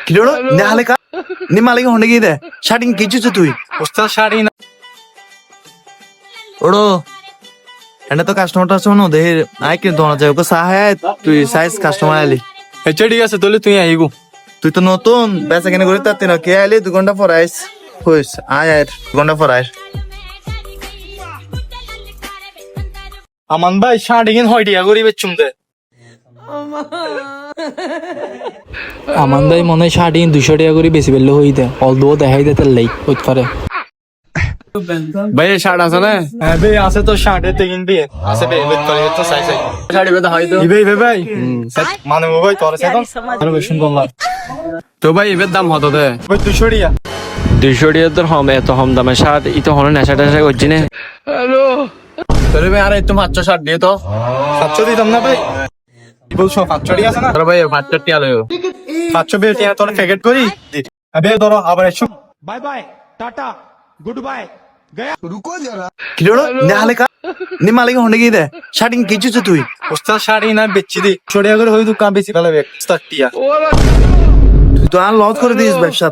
kilo নেহালে কা নি মালিক হন্ডে গিয়ে দে শার্টিং কিছু তুই উস্তাদ শাড়ি না ওড়ো এনে তো কাস্টমারটা আছে না দেহের আই কি দোনা যায় ওকে সাহায় তুই সাইজ কাস্টমার আলি আচ্ছা ঠিক আছে তাহলে তুই আইগো তুই তো নতুন বেচা কেনে করে তাতে না কে আইলি 2 ঘন্টা পর আইস হইস আয় 2 ঘন্টা পর আয় আমান ভাই শাড়ি কিন হয় দিয়া করি বেচুম দে আমান ভাই মনে হয় 250 টাকা করে বেশি বেললে হই দে অলদো দেখাই দে তার লাই হইতে পারে ভাই শার্ট আছে না হ্যাঁ ভাই আছে তো শার্টে তে কিনবি আছে ভাই বেত করে তো সাইজ শাড়ি বেদা হয় তো ভাই মানে ভাই তোর সাথে আর বেশন বললা তো ভাই এর দাম কত দে ভাই 200 টাকা 200 টাকা তোর হম এত হম দামে শার্ট ইতো হলো নেশা টেশা করছি না তাহলে ভাই আরে তুমি 500 শার্ট দিয়ে তো 700 দিতাম না ভাই কি বলছো 500 টাকা আছে না আরে ভাই 500 টাকা লও 500 টাকা তোর প্যাকেট করি আবে ধরো আবার এসো bye bye tata goodbye गया কিলো নেহালে কা নি মালিক হন্ডে গিয়ে দে শার্টিং কিছু তুই উস্তাদ শাড়ি না বেচছি দি 100 টাকা করে হই দোকান বেশি ফেলে বে উস্তাদ টিয়া তুই তো আর লস করে দিস ব্যবসা